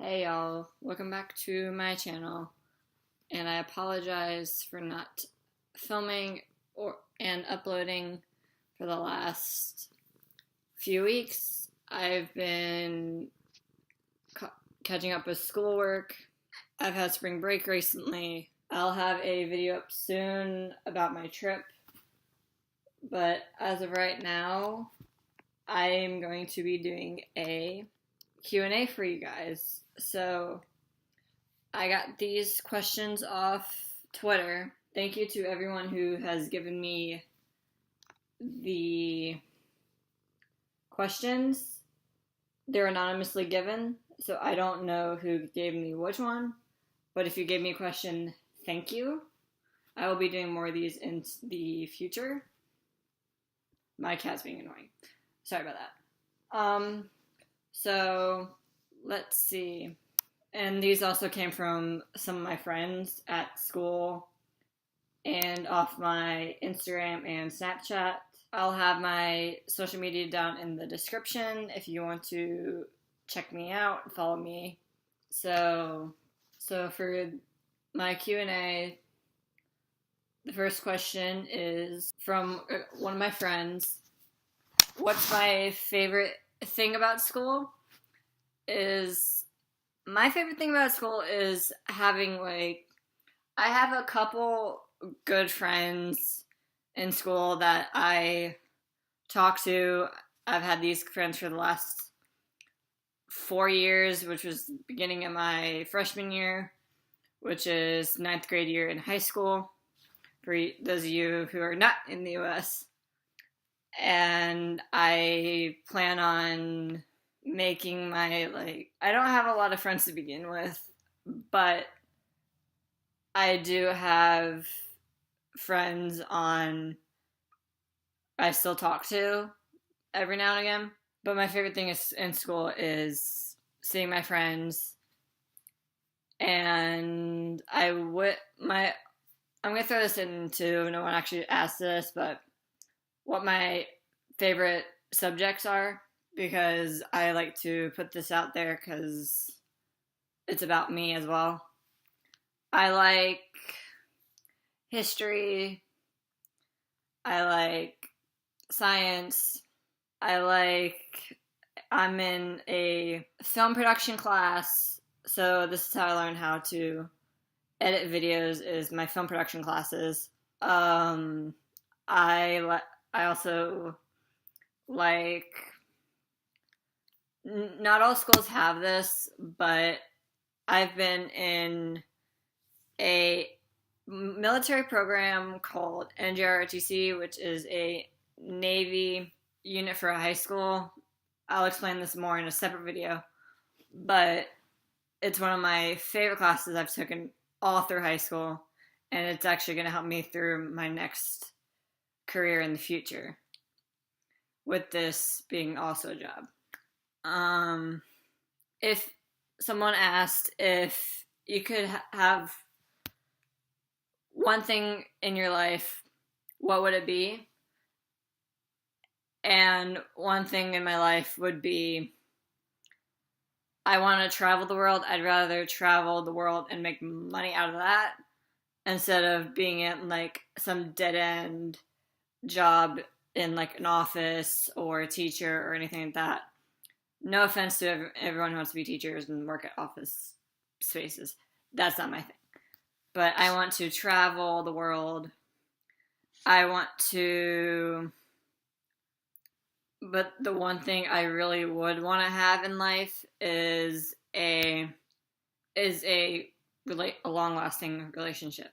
Hey y'all, welcome back to my channel, and I apologize for not filming and uploading for the last few weeks. I've been catching up with schoolwork. I've had spring break recently. I'll have a video up soon about my trip, but as of right now, I am going to be doing a Q&A for you guys. So I got these questions off Twitter. Thank you to everyone who has given me the questions. They're anonymously given, so I don't know who gave me which one. But if you gave me a question, thank you. I will be doing more of these in the future. My cat's being annoying. Sorry about that. So let's see. And these also came from some of my friends at school and off my Instagram and Snapchat. I'll have my social media down in the description if you want to check me out and follow me. So for my Q&A, the first question is from one of my friends. What's my favorite thing about school? My favorite thing about school is having, I have a couple good friends in school that I talk to. I've had these friends for the last 4 years, which was the beginning of my freshman year, which is 9th grade year in high school, for those of you who are not in the U.S. And I plan on making my, I don't have a lot of friends to begin with, but I do have friends I still talk to every now and again. But my favorite thing in school is seeing my friends. And I'm gonna throw this in too. No one actually asked this, but what my favorite subjects are, because I like to put this out there because it's about me as well. I like history. I like science. I'm in a film production class, so this is how I learned how to edit videos, is my film production classes. I also like, not all schools have this, but I've been in a military program called NJROTC, which is a Navy unit for a high school. I'll explain this more in a separate video, but it's one of my favorite classes I've taken all through high school, and it's actually going to help me through my next career in the future, with this being also a job. If someone asked if you could have one thing in your life, what would it be? And one thing in my life would be, I want to travel the world. I'd rather travel the world and make money out of that instead of being in some dead-end job in an office or a teacher or anything like that. No offense to everyone who wants to be teachers and work at office spaces. That's not my thing. But I want to travel the world. But the one thing I really would want to have in life is a long-lasting relationship.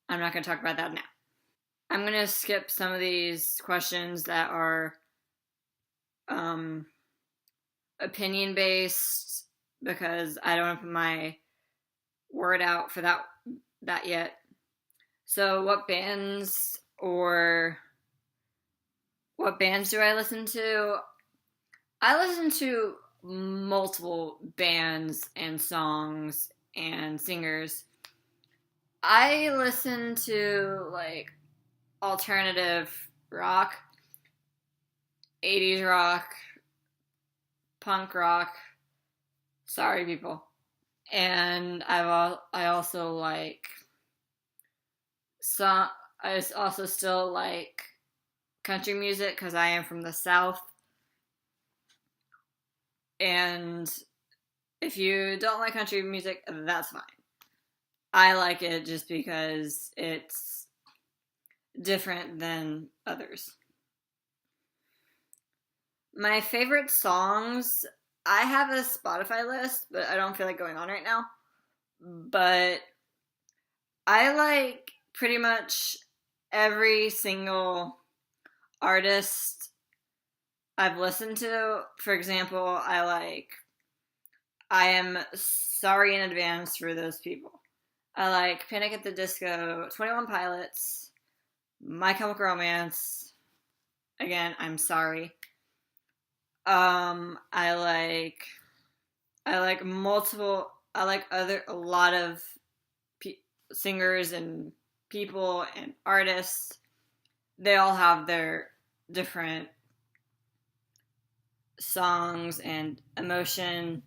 I'm not going to talk about that now. I'm going to skip some of these questions that are opinion-based, because I don't have my word out for that yet. So what bands do I listen to? I listen to multiple bands and songs and singers. I listen to alternative rock, 80s rock, punk rock, Sorry, people. And I also like some. I also still like country music because I am from the South. And if you don't like country music, that's fine. I like it just because it's different than others. My favorite songs, I have a Spotify list, but I don't feel like going on right now. But I like pretty much every single artist I've listened to. For example, I am sorry in advance for those people. I like Panic at the Disco, 21 Pilots, My Chemical Romance. Again, I'm sorry. I like multiple. I like a lot of singers and people and artists. They all have their different songs and emotion.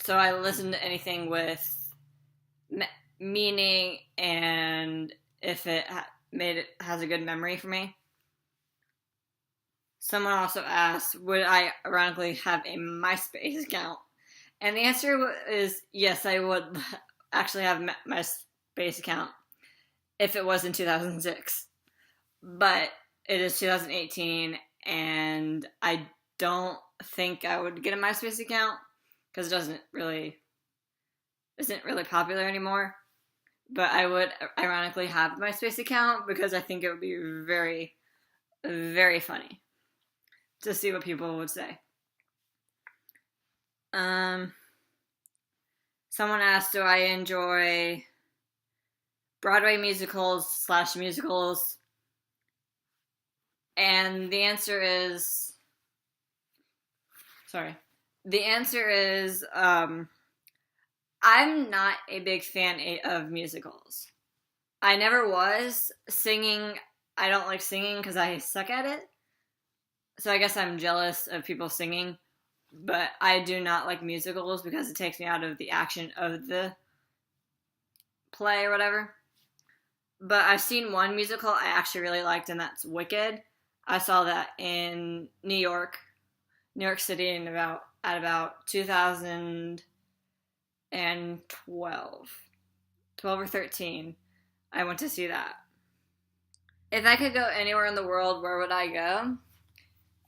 So I listen to anything with meaning, and if it has a good memory for me. Someone also asked, would I ironically have a MySpace account? And the answer is yes, I would actually have my MySpace account if it was in 2006. But it is 2018, and I don't think I would get a MySpace account because it isn't really popular anymore. But I would ironically have my MySpace account because I think it would be very, very funny to see what people would say. Someone asked, do I enjoy Broadway musicals/musicals? And the answer is, I'm not a big fan of musicals. I never was. Singing, I don't like singing because I suck at it. So I guess I'm jealous of people singing, but I do not like musicals because it takes me out of the action of the play or whatever. But I've seen one musical I actually really liked, and that's Wicked. I saw that in New York City, at about 2012, 12 or 13. I went to see that. If I could go anywhere in the world, where would I go?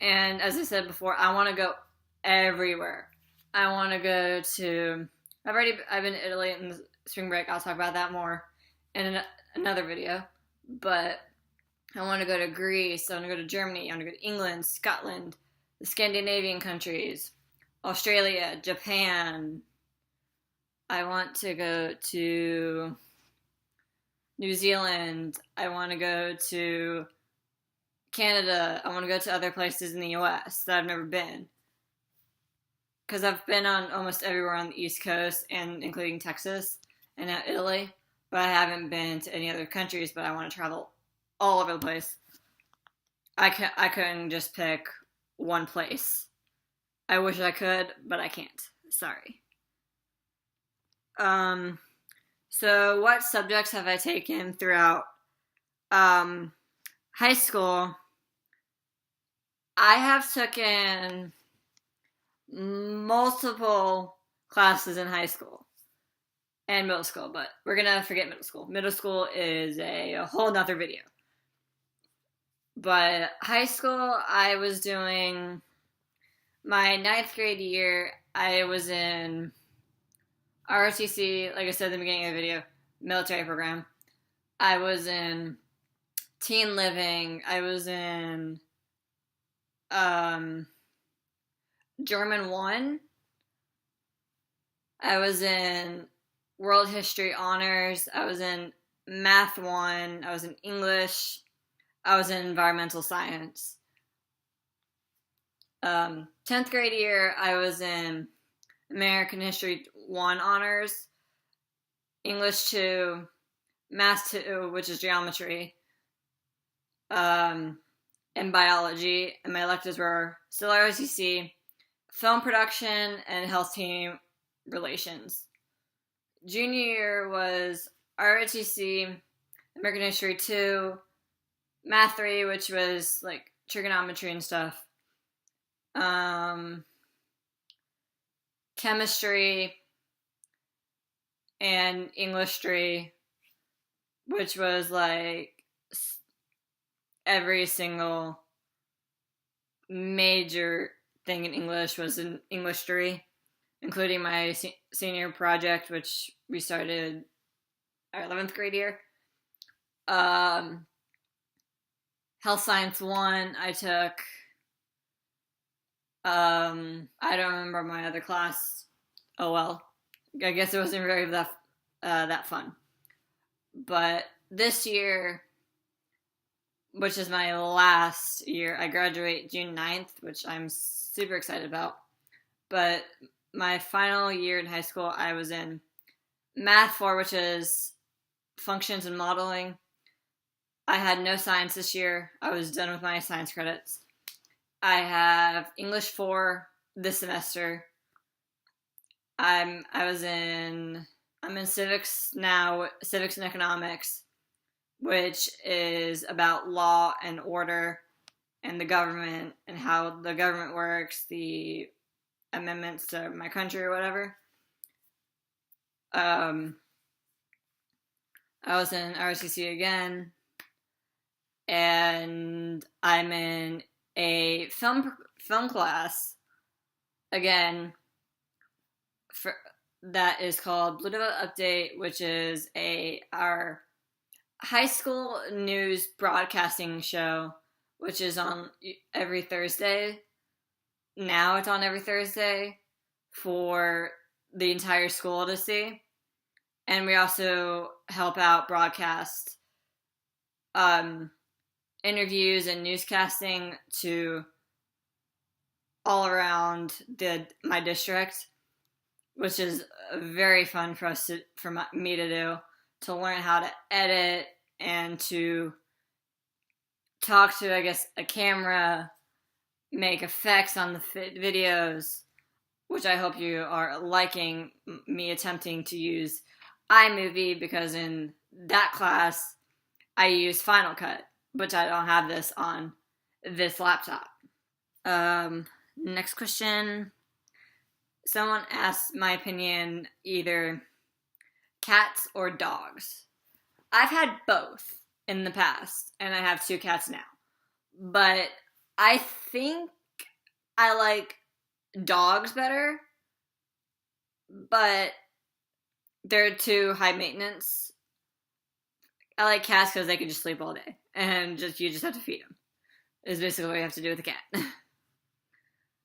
And as I said before, I want to go everywhere. I want to go to. I've been to Italy in the spring break. I'll talk about that more in another video. But I want to go to Greece. I want to go to Germany. I want to go to England, Scotland, the Scandinavian countries, Australia, Japan. I want to go to New Zealand. I want to go to Canada. I want to go to other places in the US that I've never been. Because I've been on almost everywhere on the East Coast, and including Texas and now Italy. But I haven't been to any other countries, but I want to travel all over the place. I couldn't just pick one place. I wish I could, but I can't. Sorry. So what subjects have I taken throughout high school? I have taken multiple classes in high school and middle school, but we're gonna forget middle school. Middle school is a whole nother video. But high school, I was doing my 9th grade year. I was in ROTC, like I said at the beginning of the video, military program. I was in teen living. I was in German 1. I was in World History Honors. I was in Math 1. I was in English. I was in Environmental Science. 10th grade year, I was in American History 1 Honors, English 2, Math 2, which is Geometry, and Biology. And my electives were still ROTC, film production and health team relations. Junior year was ROTC, American History 2, Math 3, which was like trigonometry and stuff, chemistry, and English 3, which was like every single major thing in English was in English 3, including my senior project, which we started our 11th grade year. Health Science 1, I took. I don't remember my other class. Oh well. I guess it wasn't very that fun. But this year, which is my last year, I graduate June 9th, which I'm super excited about. But my final year in high school, I was in Math 4, which is functions and modeling. I had no science this year. I was done with my science credits. I have English 4 this semester. I'm in civics now, civics and economics, which is about law and order and the government and how the government works, the amendments to my country or whatever. I was in ROTC again, and I'm in a film class again that is called Blue Devil Update, which is our high school news broadcasting show, which is on every Thursday. Now it's on every Thursday for the entire school to see. And we also help out broadcast interviews and newscasting to all around my district, which is very fun for me to do, to learn how to edit and to talk to, I guess, a camera, make effects on the videos, which I hope you are liking me attempting to use iMovie, because in that class I use Final Cut, which I don't have this on this laptop. Next question. Someone asked my opinion, either cats or dogs. I've had both in the past, and I have 2 cats now. But I think I like dogs better, but they're too high maintenance. I like cats because they can just sleep all day, and you just have to feed them. Is basically what you have to do with a cat.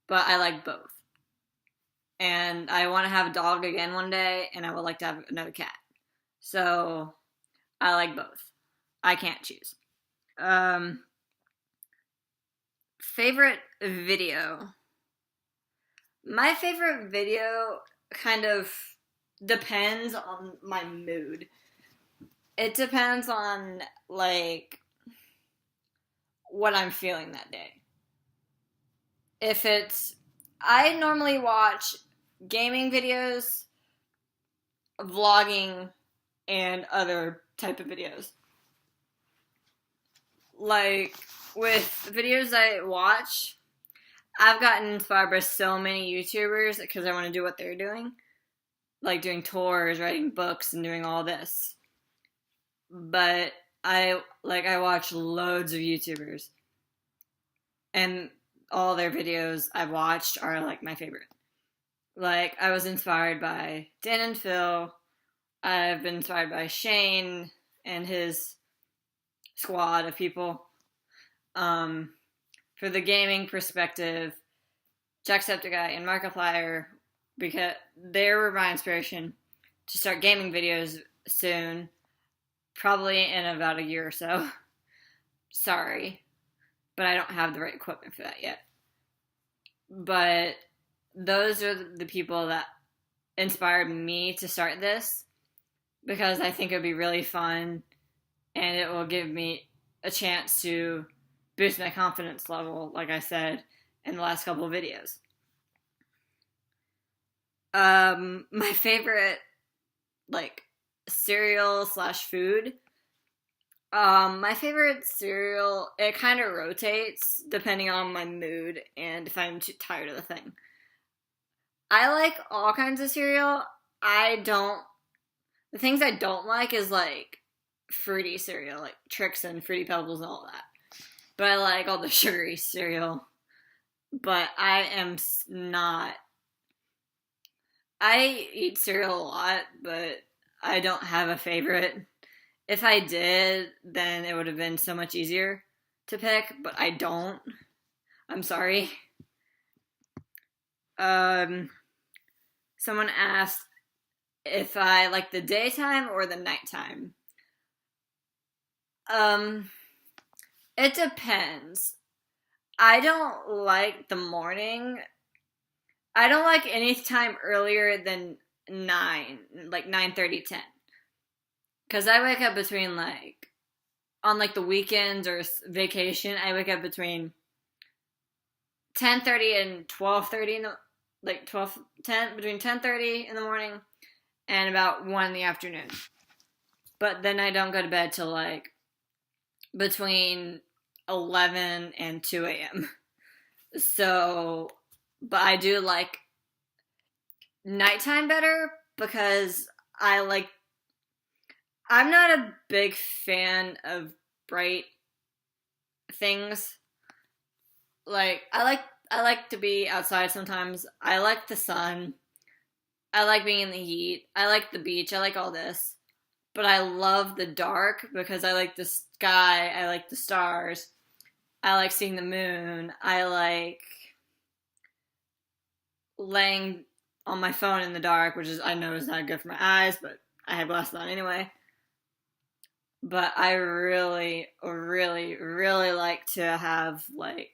But I like both. And I want to have a dog again one day, and I would like to have another cat. So, I like both. I can't choose. Favorite video. My favorite video kind of depends on my mood. It depends on, like, what I'm feeling that day. I normally watch gaming videos, vlogging, and other type of videos. Like, with videos I watch, I've gotten inspired by so many YouTubers because I want to do what they're doing. Like doing tours, writing books, and doing all this. But I watch loads of YouTubers. And all their videos I've watched are, like, my favorite. Like, I was inspired by Dan and Phil. I've been inspired by Shane and his squad of people. For the gaming perspective, Jacksepticeye and Markiplier, because they were my inspiration to start gaming videos soon. Probably in about a year or so. Sorry. But I don't have the right equipment for that yet. But those are the people that inspired me to start this, because I think it would be really fun, and it will give me a chance to boost my confidence level, like I said in the last couple of videos. My favorite, like, cereal slash food. My favorite cereal, it kind of rotates depending on my mood and if I'm too tired of the thing. I like all kinds of cereal. I don't, the things I don't like is like fruity cereal, like Trix and Fruity Pebbles and all that. But I like all the sugary cereal. But I am not, I eat cereal a lot, but I don't have a favorite. If I did, then it would have been so much easier to pick, but I don't. I'm sorry. Um, Someone asked if I like the daytime or the nighttime. Um, it depends. I don't like the morning. I don't like any time earlier than 9, like 9:30, 10. Cuz I wake up between like on like the weekends or vacation, I wake up between 10:30 and 12:30 in the, like 12 10 between 10:30 in the morning and about 1 in the afternoon. But then I don't go to bed till like between 11 and 2 a.m. So, but I do like nighttime better because I like, I'm not a big fan of bright things. Like I like to be outside sometimes. I like the sun. I like being in the heat. I like the beach. I like all this. But I love the dark because I like the sky. I like the stars. I like seeing the moon. I like laying on my phone in the dark, which is, I know is not good for my eyes, but I have glasses on anyway. But I really, really, really like to have like,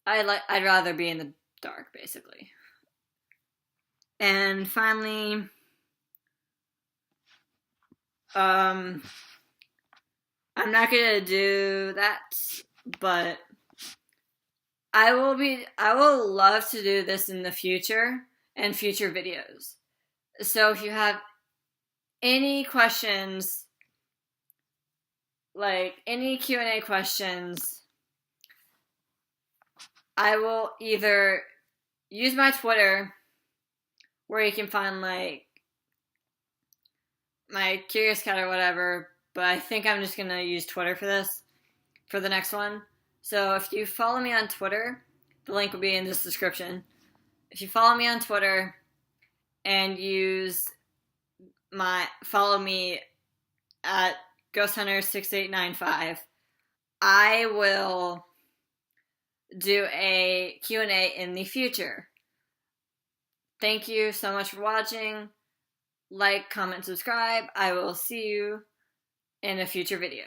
I'd rather be in the dark basically. And finally, um, I'm not gonna do that, but I will love to do this in the future and future videos. So if you have any questions, like any Q&A questions, I will either use my Twitter, where you can find like my Curious Cat or whatever, but I think I'm just gonna use Twitter for this, for the next one. So if you follow me on Twitter, the link will be in this description. If you follow me on Twitter and follow me at Ghost Hunter 6895, I will do a Q&A in the future. Thank you so much for watching. Like, comment, subscribe. I will see you in a future video.